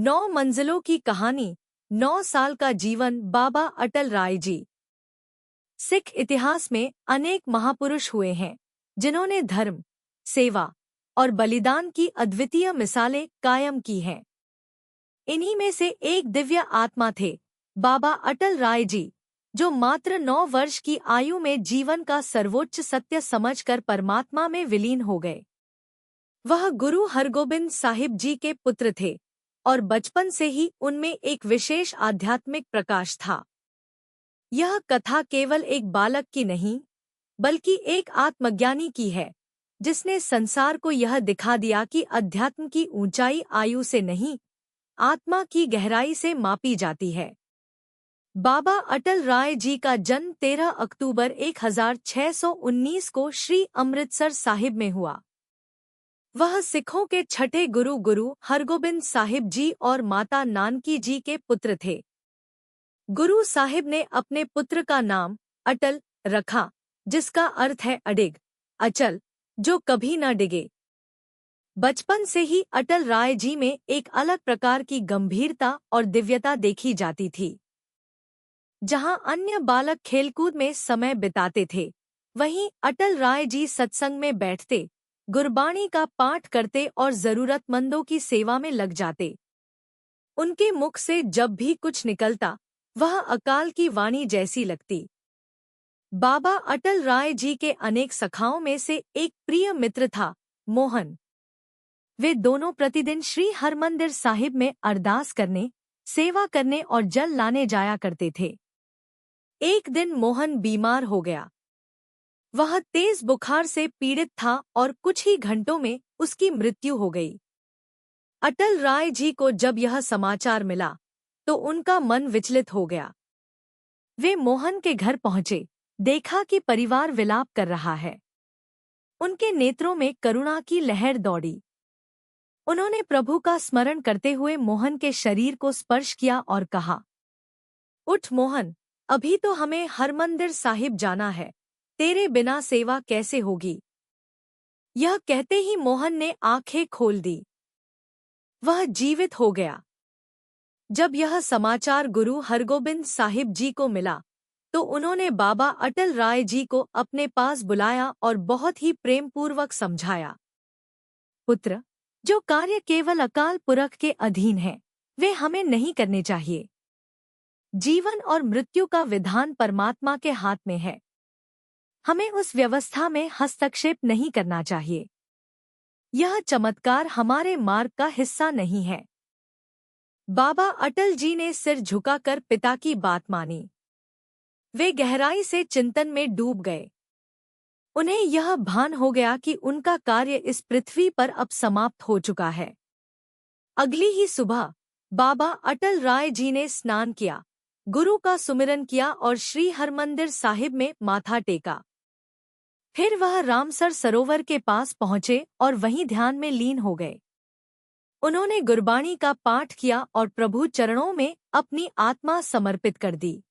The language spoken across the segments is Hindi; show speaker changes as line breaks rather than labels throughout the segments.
9 मंजिलों की कहानी, 9 साल का जीवन बाबा अटल राय जी। सिख इतिहास में अनेक महापुरुष हुए हैं जिन्होंने धर्म, सेवा और बलिदान की अद्वितीय मिसालें कायम की हैं। इन्हीं में से एक दिव्य आत्मा थे बाबा अटल राय जी, जो मात्र 9 वर्ष की आयु में जीवन का सर्वोच्च सत्य समझकर परमात्मा में विलीन हो गए। वह गुरु हरगोबिंद साहिब जी के पुत्र थे और बचपन से ही उनमें एक विशेष आध्यात्मिक प्रकाश था। यह कथा केवल एक बालक की नहीं, बल्कि एक आत्मज्ञानी की है, जिसने संसार को यह दिखा दिया कि अध्यात्म की ऊंचाई आयु से नहीं, आत्मा की गहराई से मापी जाती है। बाबा अटल राय जी का जन्म 13 अक्टूबर 1619 को श्री अमृतसर साहिब में हुआ। वह सिखों के छठे गुरु हरगोबिंद साहिब जी और माता नानकी जी के पुत्र थे। गुरु साहिब ने अपने पुत्र का नाम अटल रखा, जिसका अर्थ है अडिग, अचल, जो कभी न डिगे। बचपन से ही अटल राय जी में एक अलग प्रकार की गंभीरता और दिव्यता देखी जाती थी। जहां अन्य बालक खेलकूद में समय बिताते थे, वहीं अटल राय जी सत्संग में बैठते, गुरबाणी का पाठ करते और जरूरतमंदों की सेवा में लग जाते। उनके मुख से जब भी कुछ निकलता, वह अकाल की वाणी जैसी लगती। बाबा अटल राय जी के अनेक सखाओं में से एक प्रिय मित्र था मोहन। वे दोनों प्रतिदिन श्री हरमंदिर साहिब में अरदास करने, सेवा करने और जल लाने जाया करते थे। एक दिन मोहन बीमार हो गया। वह तेज बुखार से पीड़ित था और कुछ ही घंटों में उसकी मृत्यु हो गई। अटल राय जी को जब यह समाचार मिला, तो उनका मन विचलित हो गया। वे मोहन के घर पहुंचे, देखा कि परिवार विलाप कर रहा है। उनके नेत्रों में करुणा की लहर दौड़ी। उन्होंने प्रभु का स्मरण करते हुए मोहन के शरीर को स्पर्श किया और कहा, उठ मोहन, अभी तो हमें हरमंदिर साहिब जाना है, तेरे बिना सेवा कैसे होगी। यह कहते ही मोहन ने आंखें खोल दी। वह जीवित हो गया। जब यह समाचार गुरु हरगोबिंद साहिब जी को मिला, तो उन्होंने बाबा अटल राय जी को अपने पास बुलाया और बहुत ही प्रेमपूर्वक समझाया। पुत्र, जो कार्य केवल अकाल पुरख के अधीन है, वे हमें नहीं करने चाहिए। जीवन और मृत्यु का विधान परमात्मा के हाथ में है। हमें उस व्यवस्था में हस्तक्षेप नहीं करना चाहिए। यह चमत्कार हमारे मार्ग का हिस्सा नहीं है। बाबा अटल जी ने सिर झुकाकर पिता की बात मानी। वे गहराई से चिंतन में डूब गए। उन्हें यह भान हो गया कि उनका कार्य इस पृथ्वी पर अब समाप्त हो चुका है। अगली ही सुबह बाबा अटल राय जी ने स्नान किया, गुरु का सुमिरन किया और श्री हरमंदिर साहिब में माथा टेका। फिर वह रामसर सरोवर के पास पहुंचे और वहीं ध्यान में लीन हो गए। उन्होंने गुरबाणी का पाठ किया और प्रभु चरणों में अपनी आत्मा समर्पित कर दी।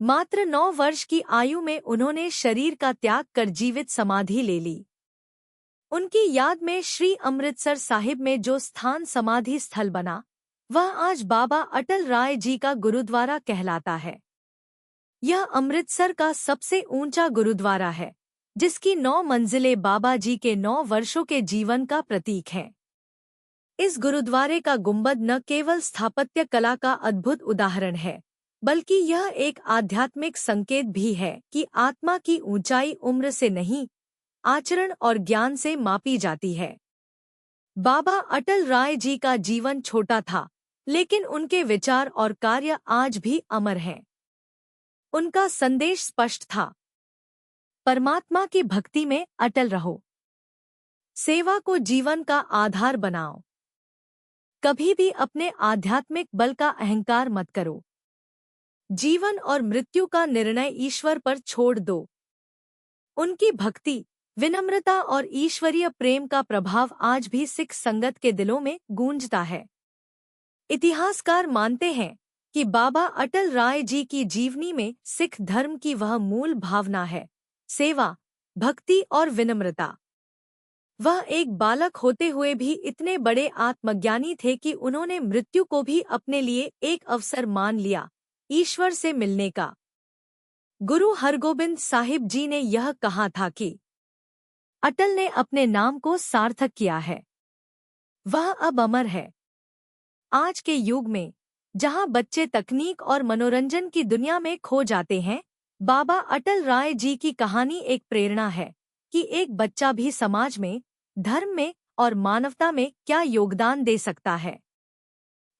मात्र 9 वर्ष की आयु में उन्होंने शरीर का त्याग कर जीवित समाधि ले ली। उनकी याद में श्री अमृतसर साहिब में जो स्थान समाधि स्थल बना, वह आज बाबा अटल राय जी का गुरुद्वारा कहलाता है। यह अमृतसर का सबसे ऊंचा गुरुद्वारा है, जिसकी 9 मंजिलें बाबा जी के 9 वर्षों के जीवन का प्रतीक हैं। इस गुरुद्वारे का गुंबद न केवल स्थापत्य कला का अद्भुत उदाहरण है, बल्कि यह एक आध्यात्मिक संकेत भी है कि आत्मा की ऊंचाई उम्र से नहीं, आचरण और ज्ञान से मापी जाती है। बाबा अटल राय जी का जीवन छोटा था, लेकिन उनके विचार और कार्य आज भी अमर हैं। उनका संदेश स्पष्ट था, परमात्मा की भक्ति में अटल रहो, सेवा को जीवन का आधार बनाओ, कभी भी अपने आध्यात्मिक बल का अहंकार मत करो, जीवन और मृत्यु का निर्णय ईश्वर पर छोड़ दो। उनकी भक्ति, विनम्रता और ईश्वरीय प्रेम का प्रभाव आज भी सिख संगत के दिलों में गूंजता है। इतिहासकार मानते हैं कि बाबा अटल राय जी की जीवनी में सिख धर्म की वह मूल भावना है, सेवा, भक्ति और विनम्रता। वह एक बालक होते हुए भी इतने बड़े आत्मज्ञानी थे कि उन्होंने मृत्यु को भी अपने लिए एक अवसर मान लिया, ईश्वर से मिलने का। गुरु हरगोबिंद साहिब जी ने यह कहा था कि अटल ने अपने नाम को सार्थक किया है, वह अब अमर है। आज के युग में जहां बच्चे तकनीक और मनोरंजन की दुनिया में खो जाते हैं, बाबा अटल राय जी की कहानी एक प्रेरणा है कि एक बच्चा भी समाज में, धर्म में और मानवता में क्या योगदान दे सकता है।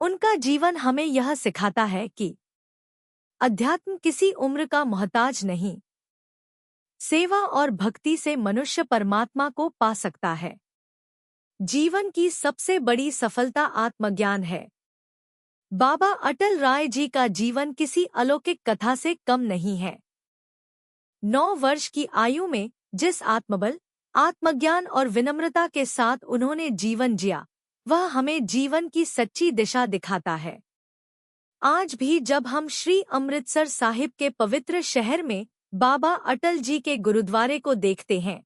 उनका जीवन हमें यह सिखाता है कि अध्यात्म किसी उम्र का मोहताज नहीं, सेवा और भक्ति से मनुष्य परमात्मा को पा सकता है। जीवन की सबसे बड़ी सफलता आत्मज्ञान है। बाबा अटल राय जी का जीवन किसी अलौकिक कथा से कम नहीं है। 9 वर्ष की आयु में जिस आत्मबल, आत्मज्ञान और विनम्रता के साथ उन्होंने जीवन जिया, वह हमें जीवन की सच्ची दिशा दिखाता है। आज भी जब हम श्री अमृतसर साहिब के पवित्र शहर में बाबा अटल जी के गुरुद्वारे को देखते हैं,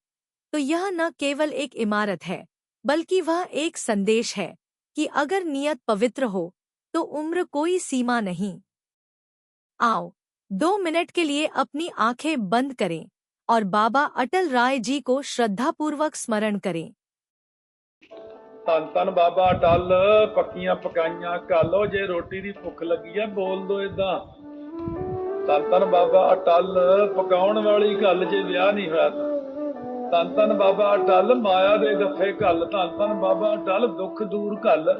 तो यह न केवल एक इमारत है, बल्कि वह एक संदेश है कि अगर नियत पवित्र हो तो उम्र कोई सीमा नहीं। आओ 2 मिनट के लिए अपनी आंखें बंद करें और बाबा अटल राय जी को श्रद्धापूर्वक स्मरण करें।
ਧੰਨ ਧੰਨ ਬਾਬਾ ਅਟਲ, ਪੱਕੀਆਂ ਪਕਾਈਆਂ ਘਾਲੋ, ਜੇ ਰੋਟੀ ਦੀ ਭੁੱਖ ਲੱਗੀ ਆ ਬੋਲ ਦੋ ਏਦਾਂ। ਧੰਨ ਧੰਨ ਬਾਬਾ ਅਟਲ, ਪਕਾਉਣ ਵਾਲੀ ਘੱਲ ਜੇ ਵਿਆਹ ਨਹੀਂ ਹੋਇਆ ਤਾਂ। ਧੰਨ ਧੰਨ ਬਾਬਾ ਅਟਲ, ਮਾਇਆ ਦੇ ਗੱਫੇ ਘੱਲ। ਧੰਨ ਧੰਨ ਬਾਬਾ ਅਟਲ, ਦੁੱਖ ਦੂਰ ਘੱਲ।